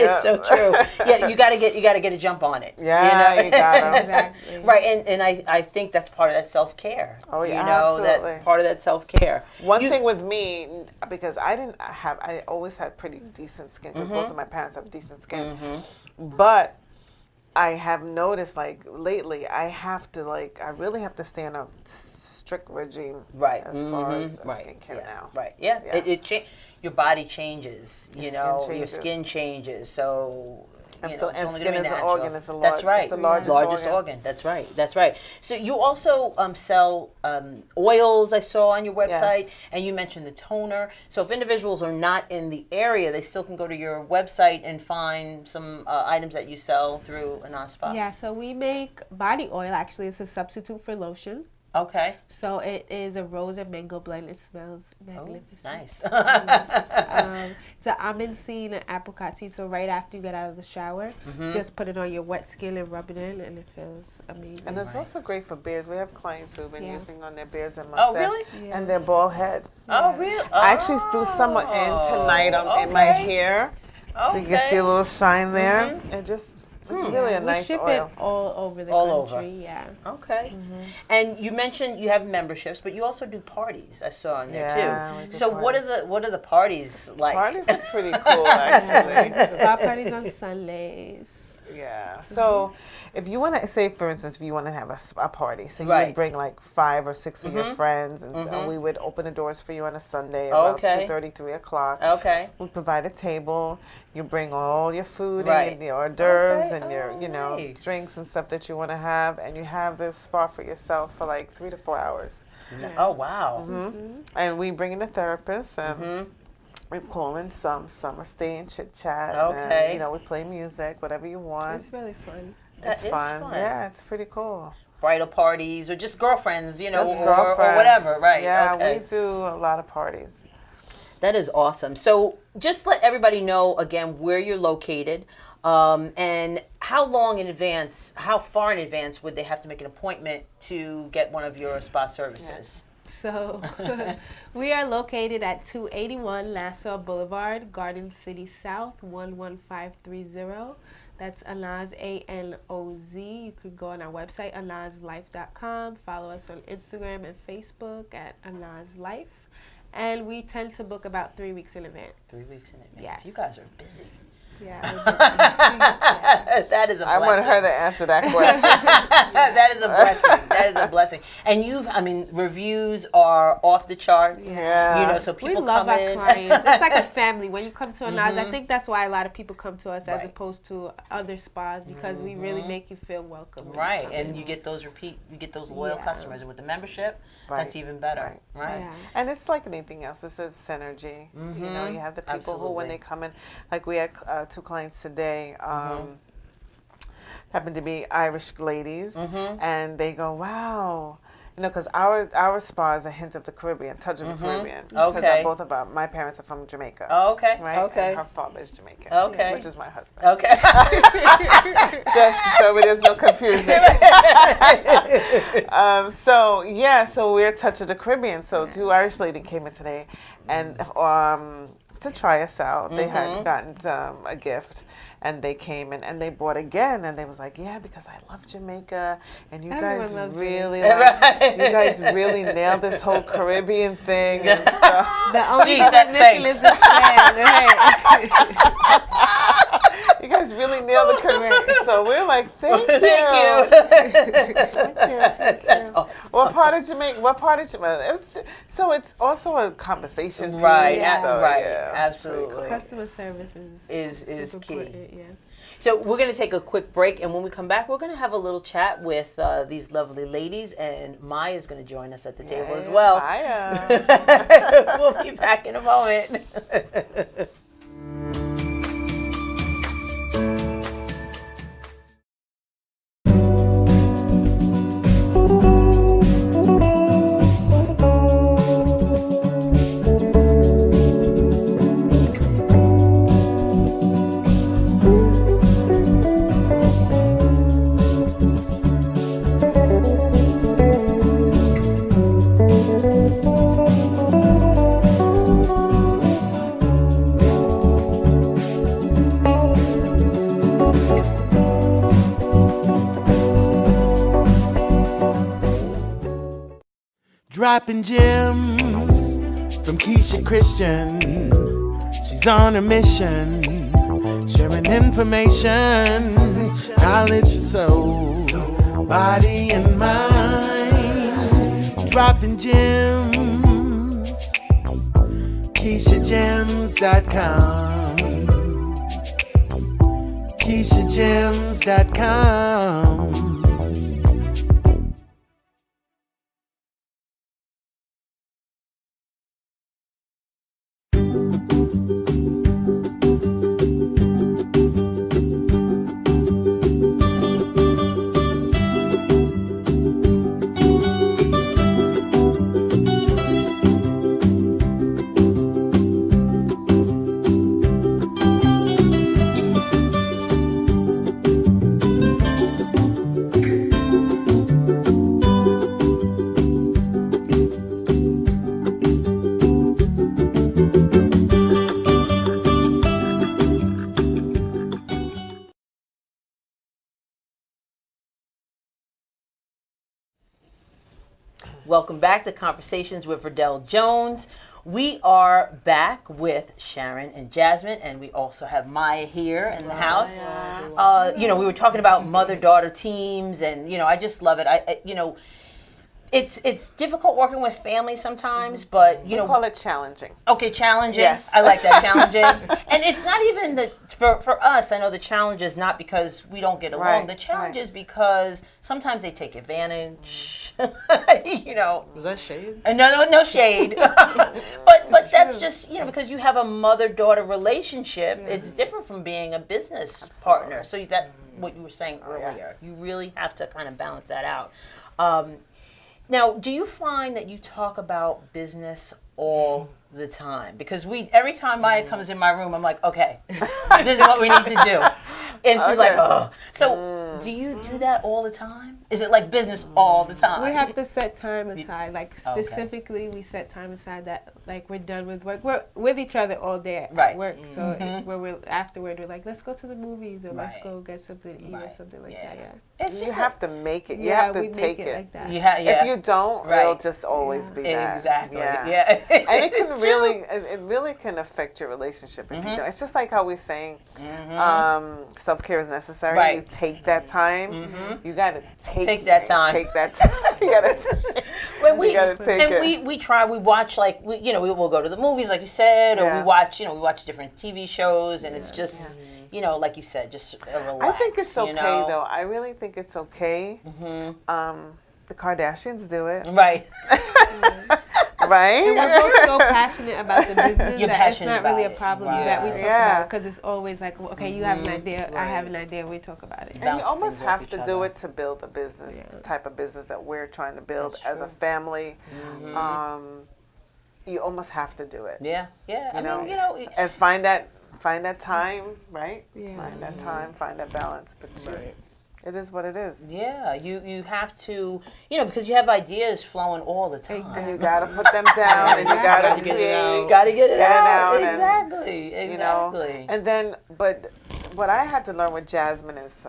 It's so true. Yeah, you gotta get a jump on it. Yeah, you gotta. Exactly. Right, and I think that's part of that self-care. Oh, yeah, you know, absolutely. that part of that self-care. One thing with me, because I always had pretty decent skin, because both of my parents have decent skin. But I have noticed, like, lately, I really have to stay on a strict regime Right. as far as Right. skincare Yeah. now. Right. Yeah. Yeah. Your body changes. Your Your skin changes. skin changes. So. And It's so, only and gonna skin be is an natural. organ. It's the That's right. It's the largest organ. That's right. So you also sell oils. I saw on your website, Yes. and you mentioned the toner. So if individuals are not in the area, they still can go to your website and find some items that you sell through Anaz Spa. Yeah, so we make body oil. Actually, it's a substitute for lotion. Okay. So it is a rose and mango blend. It smells magnificent. Nice. It's an almond seed and apricot seed. So right after you get out of the shower, just put it on your wet skin and rub it in, and it feels amazing. And it's also great for beards. We have clients who've been Yeah. using on their beards and Oh, mustache. really? Yeah. And their bald head. Oh, really? I actually threw some in tonight in my Okay. hair. So you can see a little shine there. It's really a we nice ship oil. it all over the All country. over. Yeah. Okay. And you mentioned you have memberships, but you also do parties. I saw on there Yeah, we too. do So what are the parties like? Parties are pretty cool, actually. Spa parties on Sundays. Yeah. So if you want to say, for instance, if you want to have a party, so you Right. would bring like 5 or 6 of your friends, and so we would open the doors for you on a Sunday around Okay. 2:30, 3 o'clock. Okay. We provide a table. You bring all your food Right. and your hors d'oeuvres Okay. and your, Nice. drinks and stuff that you want to have, and you have this spa for yourself for like 3 to 4 hours. Oh wow. And we bring in a therapist, and we call in some are stay and chit chat. Okay. And, we play music, whatever you want. It's really fun. It's That is fun. fun. Yeah, it's pretty cool. Bridal parties or just girlfriends, Just or girlfriends. whatever, right? Yeah, Okay. we do a lot of parties. That is awesome. So just let everybody know again where you're located, and how long in advance, how far in advance would they have to make an appointment to get one of your spa services? So we are located at 281 Nassau Boulevard, Garden City South, 11530. That's Anaz, ANOZ. You could go on our website, anazlife.com. Follow us on Instagram and Facebook at anazlife. And we tend to book about 3 weeks in advance. 3 weeks in advance. Yes. You guys are busy. Yeah. Yeah. That is a blessing. I want her to answer that question. That is a blessing. That is a blessing. And reviews are off the charts. Yeah. So We people love come our in. clients. It's like a family. When you come to Anaz, I think that's why a lot of people come to us as Right. opposed to other spas, because we really make you feel welcome. when you Right, come and in. you get those loyal Yeah. customers, and with the membership, that's even better, right? Yeah. And it's like anything else. It's a synergy. You have the people who, when they come in, like we had 2 clients today, happened to be Irish ladies, and they go, wow. Because our spa is a hint of the Caribbean, touch of the Caribbean. Okay. Because my parents are from Jamaica. Oh, okay. Right? Okay. And her father is Jamaican. Okay. Which is my husband. Okay. Just so there's no confusion. So we're touch of the Caribbean. So 2 Irish ladies came in today, and to try us out, they had gotten a gift. And they came in and they bought again, and they was like, yeah, because I love Jamaica, and you Everyone guys loves really Jamaica. you guys really nailed this whole Caribbean thing and stuff. The only Gee, thing that- missing is the sand. You guys really nailed the Caribbean. So we're like, thank you. That's awesome. What part of Jamaica? So it's also a conversation piece. Right, Yeah. So, right, yeah, absolutely. Customer service Is super key. important, yeah. So we're going to take a quick break, and when we come back, we're going to have a little chat with these lovely ladies, and Maya is going to join us at the table as well. Maya. We'll be back in a moment. Dropping gems from Keisha Christian. She's on a mission, sharing information, knowledge for soul, body and mind. Dropping gems, KeishaGems.com, KeishaGems.com. Welcome back to Conversations with Verdel Jones. We are back with Sharon and Jasmine, and we also have Maya here in the house. We were talking about mother-daughter teams, and I just love it. It's difficult working with family sometimes, but We call it challenging. Okay, challenging. Yes. I like that, challenging. And it's not even for us. I know the challenge is not because we don't get along. Right, The challenge right. is because sometimes they take advantage. Was that shade? No shade. but that's just because you have a mother-daughter relationship. It's different from being a business partner. So that what you were saying earlier. Yes. You really have to kind of balance that out. Now, do you find that you talk about business all the time? Because every time Maya comes in my room, I'm like, okay, this is what we need to do. And she's like, oh. So do you do that all the time? Is it like business all the time? We have to set time aside. Like specifically, we set time aside that like we're done with work. We're with each other all day at work. So when we're afterward, we're like, let's go to the movies or let's go get something to eat or something like that. Yeah. It's You have to make it. You Yeah, have to we take make it like that. Yeah. If you don't, Right. it'll just always be that. Exactly. Yeah. Yeah. And it can It's really, it really can affect your relationship if you don't. It's just like how we're saying, self-care is necessary. Right. You take that time. You gotta Take that time. Take that time. You gotta. You gotta take it. We try. We watch we will go to the movies like you said, or Yeah. we watch different TV shows, and it's just like you said, just a relax. I think it's okay though. though. I really think it's okay. The Kardashians do it, Right. right? And we're both so passionate about the business You're that it's passionate not really a about it. problem Right. that we talk Yeah. about because it's always like, okay, you have an idea, I have an idea, we talk about it. And Bounce you almost things off have each to do other. it to build a business, the type of business that we're trying to build That's as a true. family. You almost have to do it. Yeah. I mean, And find that time, right? Yeah. Find that time, find that balance. But Right. it is what it is. yeah. You have to, because you have ideas flowing all the time. And you gotta put them down, and you gotta Gotta get it out. create. Gotta get it Get it out. out and, Exactly. You know, Exactly. and then, but what I had to learn with Jasmine is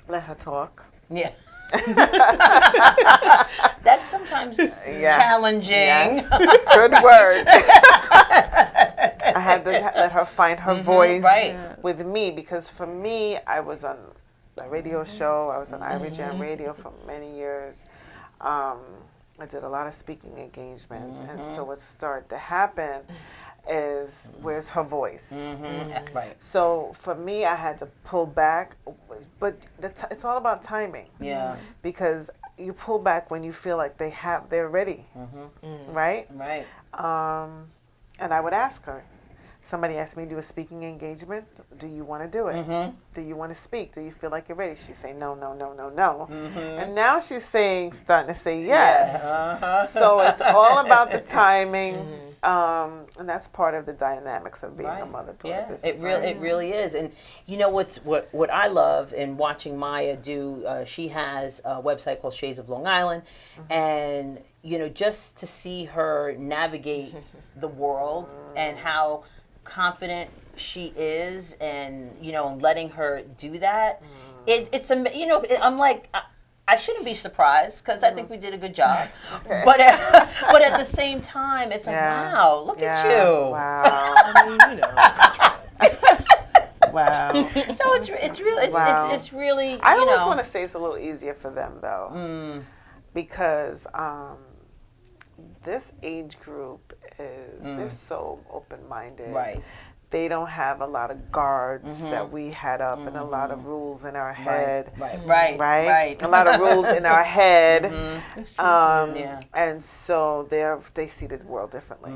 let her talk. Yeah. That's sometimes challenging. Yes. Good word. I had to let her find her voice Right. with me because for me, I was on a radio show. I was on Ivory Jam Radio for many years. I did a lot of speaking engagements. And so what started to happen is where's her voice? Right. So for me, I had to pull back, but it's all about timing. Yeah. Because you pull back when you feel like they're ready, right? Right. And I would ask her. Somebody asked me to do a speaking engagement. Do you want to do it? Do you want to speak? Do you feel like you're ready? She'd say no. And now she's starting to say yes. Yeah. So it's all about the timing, and that's part of the dynamics of being a mother-daughter business. It really is. And what I love in watching Maya do, she has a website called Shades of Long Island, and just to see her navigate the world and how confident she is, and letting her do that, it's I'm like I shouldn't be surprised because I think we did a good job. But at the same time, it's like, wow, look at you. Wow. I mean, you know. Wow. So it's really Wow. it's really I you always know. want to say it's a little easier for them though, because this age group is they're so open-minded. Right. They don't have a lot of guards that we had up and a lot of rules in our head. Right. A lot of rules in our head. Yeah. And so they see the world differently.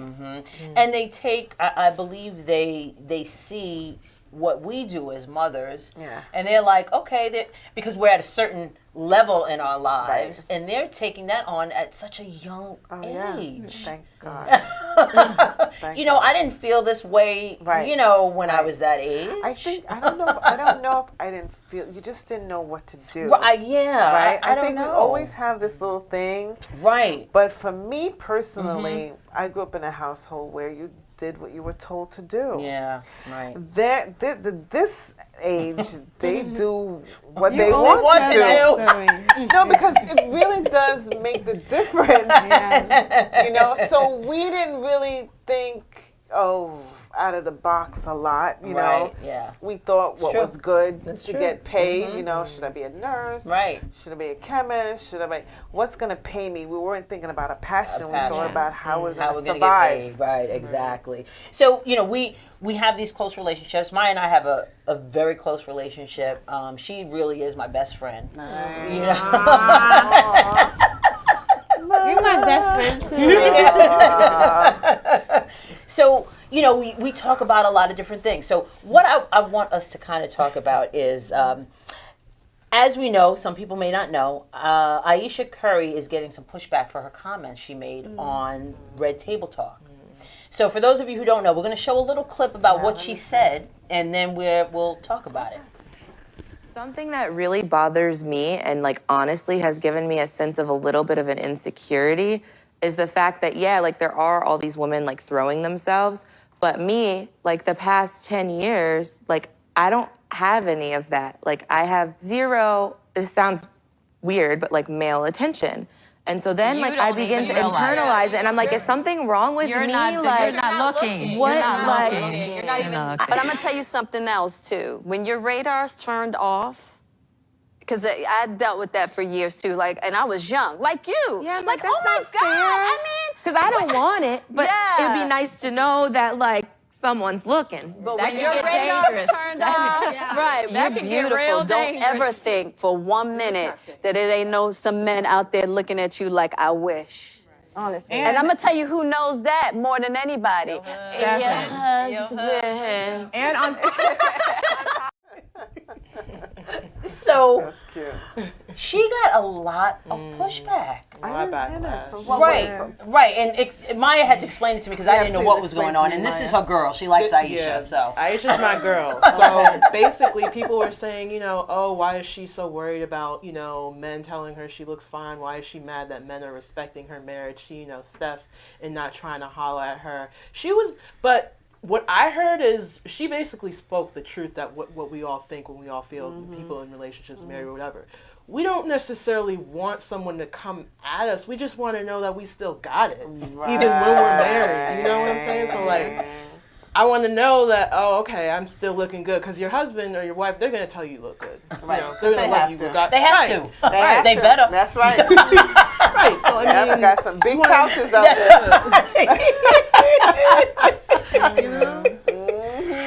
And they take, I believe they see what we do as mothers, and they're like, okay, because we're at a certain level in our lives, and they're taking that on at such a young age. Thank God. You know, I didn't feel this way, you know, when I was that age. I don't know if I didn't feel, you just didn't know what to do. Right, I don't think know. we always have this little thing. Right. But for me personally, I grew up in a household where you did what you were told to do. Yeah, right. This age, they do what You they always want to tell do. that story. No, because it really does make the difference. You know, so we didn't really think, out of the box a lot, you know. Yeah. We thought what true. was good That's to true. get paid, you know, should I be a nurse? Right. Should I be a chemist? Should I be, what's going to pay me? We weren't thinking about a passion. We thought about how we're going to gonna survive. get paid. Right, exactly. So, you know, we have these close relationships. Maya and I have a very close relationship. She really is my best friend. You know? You're my best friend too. So, you know, we talk about a lot of different things. So what I want us to kind of talk about is, as we know, some people may not know, Aisha Curry is getting some pushback for her comments she made on Red Table Talk. So for those of you who don't know, we're going to show a little clip about what she said, and then we'll talk about it. Something that really bothers me and like honestly has given me a sense of a little bit of an insecurity is the fact that, like there are all these women like throwing themselves, but me, like the past 10 years, like I don't have any of that. Like I have zero, this sounds weird, but like male attention. And so then like I begin to internalize it and I'm like, is something wrong with me? You're not looking. What, You're not like, looking. You're not even. But I'm gonna tell you something else too. When your radar's turned off, because I dealt with that for years too. Like, and I was young, like you. Yeah, like that's oh my not God. fair. I mean, because I don't want it, but Yeah. it'd be nice to know that like someone's looking. but That when could your get radar's dangerous. turned off, right? You're That could get beautiful. real Don't dangerous. ever think for 1 minute that it ain't no some men out there looking at you like I wish. Honestly. And I'm gonna tell you who knows that more than anybody. Your husband. And on So That's cute. she got a lot of pushback. I didn't get it. From what Right, and Maya had to explain it to me because I didn't know please what was explain going to on. me, And this Maya. is her girl. She likes Aisha, Yeah, so. Aisha's my girl. So basically, people were saying, you know, oh, why is she so worried about, you know, men telling her she looks fine? Why is she mad that men are respecting her marriage? She, you know, Steph, and not trying to holler at her. But what I heard is she basically spoke the truth that what we all think when we all feel people in relationships, married or whatever. We don't necessarily want someone to come at us. We just want to know that we still got it, even when we're married. You know what I'm saying? So like, I want to know that, oh, okay, I'm still looking good. Because your husband or your wife, they're going to tell you look good. Right. You know, they're going They to love have you. to. They have to. have They to. better. That's right. Right. So, I Yep, mean, got some big wanna- couches out there.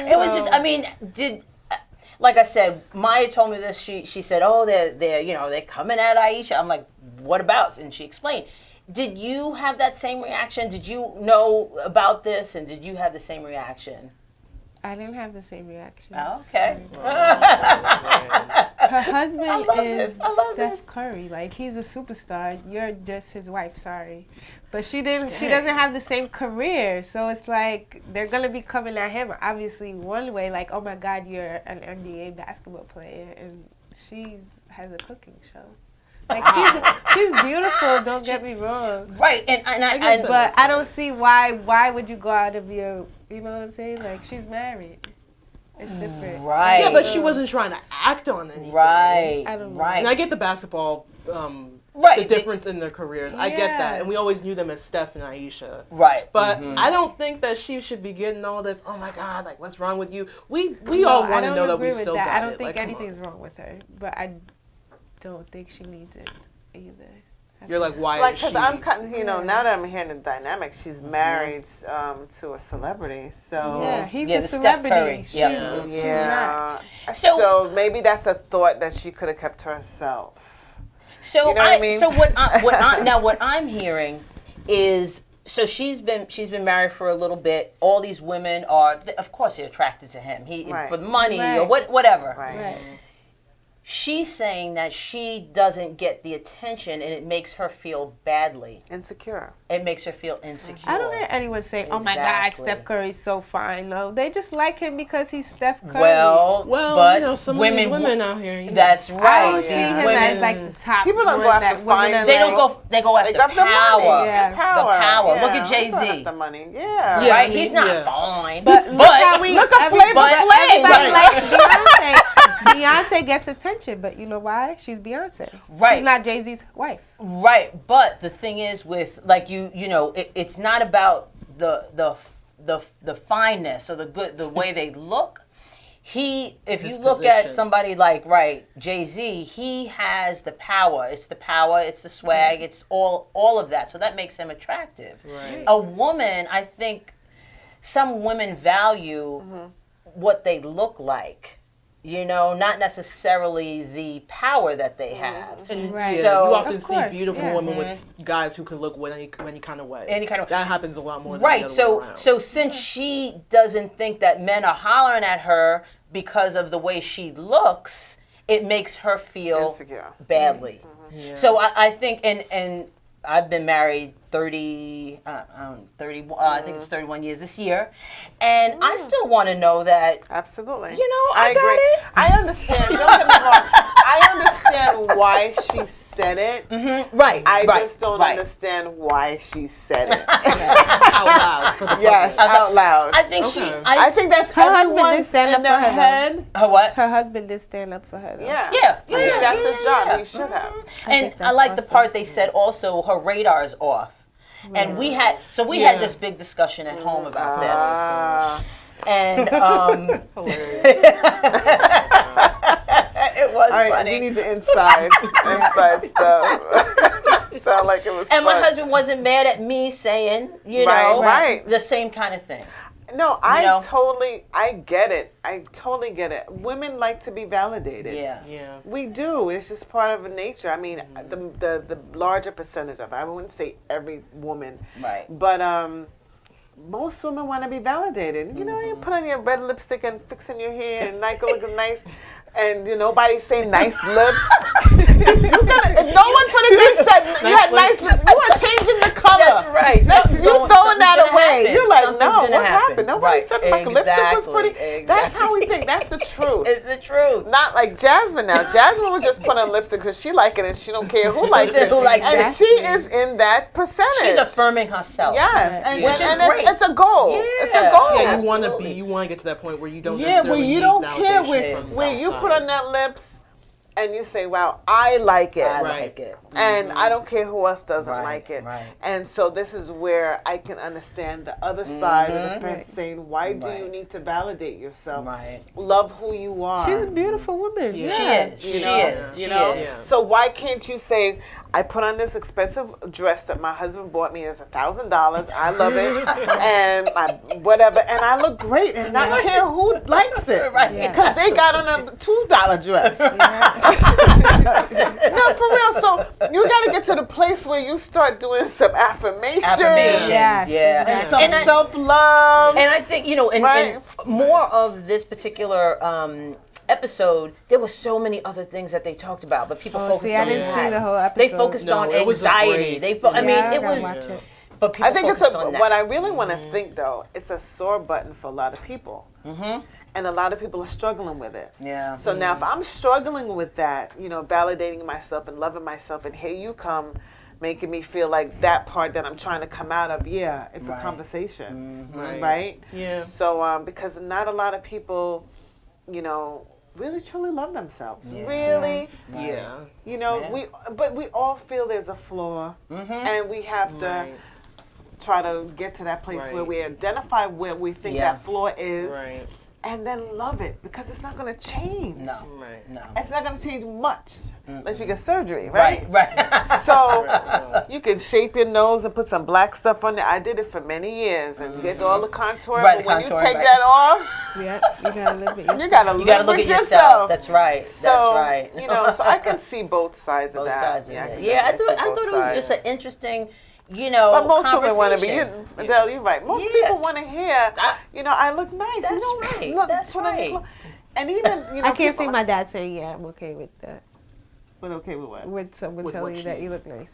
It was just, I mean, like I said, Maya told me this. She said, oh, they're coming at Aisha. I'm like, what about? And she explained. Did you have that same reaction? Did you know about this? And did you have the same reaction? I didn't have the same reaction. Oh, okay. Her husband love is this. I love Steph Curry. Like he's a superstar. You're just his wife. Sorry, but she doesn't have the same career. So it's like they're gonna be coming at him. Obviously, one way, like, oh my God, you're an NBA basketball player, and she has a cooking show. Like she's beautiful. Don't get me wrong. Right, But I don't see why would you go out of your, you know what I'm saying? Like she's married. It's different. Right. Yeah, but she wasn't trying to act on anything. Right. I don't know. Right. And I get the basketball Right. the difference in their careers. I get that, Yeah. and we always knew them as Steph and Aisha. Right. But I don't think that she should be getting all this. Oh my God! Like, what's wrong with you? We all I want to don't know that we agree with still that. got I don't it. think Like, come on. anything's wrong with her, but I don't think she needs it either. You're like, why Like, is because she? I'm cutting, now that I'm hearing the dynamic, she's married to a celebrity, so. Yeah, he's Yeah, a the Steph Curry. celebrity. Yeah. She's Yeah. not. So maybe that's a thought that she could have kept to herself. So You know what I mean? So what I'm hearing is, so she's been married for a little bit. All these women are, of course, they're attracted to him. Right. For the money or Right. whatever. Right. Right. She's saying that she doesn't get the attention, and it makes her feel badly. Insecure. It makes her feel insecure. I don't hear anyone say, "Oh my God, Exactly. Steph Curry's so fine." No, they just like him because he's Steph Curry. Well, Well, some of these women out here. That's I right. don't These see him women, as like the top. People don't one go after that women fine are they like- don't go. They go after They got the power. money. Yeah. The power. The power. Yeah, Look at they go Jay-Z. after money. Yeah. Yeah. Right? I He's mean, not yeah. fine. But look how we look at everybody, Flavor Flav. everybody Right. likes Beyonce. Beyonce gets attention, but you know why? She's Beyonce. Right. She's not Jay-Z's wife. Right, but the thing is, with like it's not about the fineness or the way they look. If His you look at position. somebody like Jay-Z, he has the power. It's the power. It's the swag. It's all of that. So that makes him attractive. Right. A woman, I think, some women value what they look like. Not necessarily the power that they have. And Right. yeah, So- you often Of see course, beautiful yeah. women with guys who can look any kind of way. Any kind of- that happens a lot more. Than Right. The other So way around. so since she doesn't think that men are hollering at her because of the way she looks, it makes her feel Insecure. badly. Yeah. So I think, and I've been married I think it's 31 years this year, and I still want to know that. Absolutely. I got agree. it. I understand. Don't get me wrong. I understand why she said it. Right. I right, just don't right. understand why she said it. out loud for the Yes, public. out loud. I think Okay. I think that's Her husband everyone's did stand in up their for her, though. head. her what? Her husband did stand up for her, though. Yeah. Yeah, I think yeah, that's yeah, his job. yeah. He should have. And think I that's like the awesome. part they said also her radar is off. And we had this big discussion at home about this. And it was All right, funny. you need the inside stuff. Sound like it was And my fun. husband wasn't mad at me saying, Right. the same kind of thing. No, know? I get it. I totally get it. Women like to be validated. Yeah. Yeah. We do. It's just part of nature. I mean, the larger percentage of it. I wouldn't say every woman. Right. But most women want to be validated. You put on your red lipstick and fixing your hair and like looking nice. And nobody say nice lips. If no one put a lips said you had nice lips, you are changing the color. That's right. Something's You going- throwing that something's gonna away. happen. You're like, Something's no, gonna what happen. happened? Nobody Right. said my lipstick was pretty. Exactly. That's how we think. That's the truth. It's the truth. Not like Jasmine now. Jasmine will just put on lipstick because she like it and she don't care who likes it. Who likes and it. she is in that percentage. She's affirming herself. Yes, and, Which is and great. it's a goal. It's a Yeah. goal. Yeah, you want to Absolutely. get to that point where you don't Yeah, where necessarily you need don't care validation from where you outside. put on that lips and you say, wow, I like it. I Right. like it. And I don't care who else doesn't Right, like it. right. And so this is where I can understand the other side of the fence saying, why do you Right. need to validate yourself? Right. Love who you are. She's a beautiful woman. Yeah. She is. She know, is. you She know? is. Yeah. So why can't you say, I put on this expensive dress that my husband bought me. It's $1,000. I love it, and whatever, and I look great, and not care who likes it, Right. Yeah. because they got on a $2 dress. No, for real. So you got to get to the place where you start doing some affirmations, Affirmations. Yes. Yeah. and some And I- self-love. And I think, and Right. more of this particular episode, there were so many other things that they talked about, but people focused See, I on didn't that. see the whole episode. They focused No, on it was a anxiety. great- I mean, Yeah, I it gotta was. watch it. But people I think it's focused on that. what I really want to think though. It's a sore button for a lot of people, and a lot of people are struggling with it. Yeah. So now, if I'm struggling with that, validating myself and loving myself, and here you come, making me feel like that part that I'm trying to come out of. Yeah, it's Right. a conversation, Right. right? Yeah. So because not a lot of people, really truly love themselves. Really, Yeah. you know, we all feel there's a flaw, and we have to try to get to that place where we identify where we think that flaw is, and then love it, because it's not going to change. No. No. It's not going to change much unless you get surgery, right? Right. So you can shape your nose and put some black stuff on there. I did it for many years and get all the contour. Right, but the when contour, you take right. that off, Yeah, you gotta live it. you gotta You gotta look at yourself. That's right. So, That's right. you know, so I can see both sides of Both that. sides of I it. can Yeah, I definitely thought see it both was sides. just an interesting, you know, But most women want to be. conversation. Verdel, you're right. Most people want to hear. You know, I look nice. That's you know, right. Look, That's put on your right. clothes. And even you know, I can't people see my dad saying, "Yeah, I'm okay with that." But okay with what? With someone With telling what you that she- you look nice.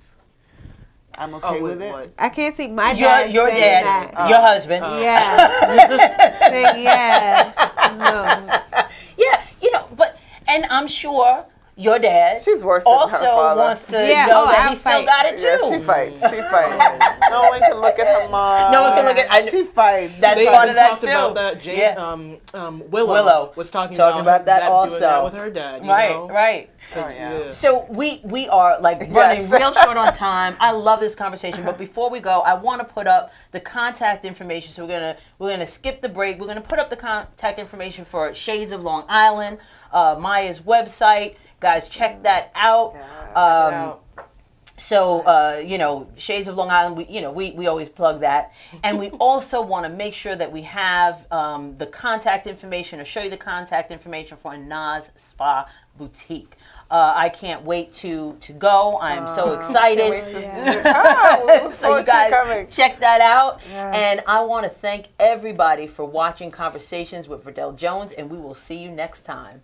I'm okay with it. what? I can't see my dad Your saying dad, that. your husband. Yeah. Saying, yeah. No. Yeah, you know, but and I'm sure your dad She's worse than her also father. wants to Yeah, know that I'll he still fight. got it too. Yeah, she fights. She fights. No one can look at her mom. No one can look at. She fights. That's They part even of that talked too. about that. Willow, Willow was talking about about that doing also. that with her dad. You Right, know? right. yeah. So we are like running real short on time. I love this conversation, but before we go, I want to put up the contact information. So we're gonna skip the break. We're gonna put up the contact information for Shades of Long Island, Maya's website. Guys, check that out. So, you know, Shades of Long Island, we always plug that. And we also want to make sure that we have the contact information or show you the contact information for Nas Spa Boutique. I can't wait to go. I'm so excited. So you guys check that out. Yes. And I want to thank everybody for watching Conversations with Verdel Jones, and we will see you next time.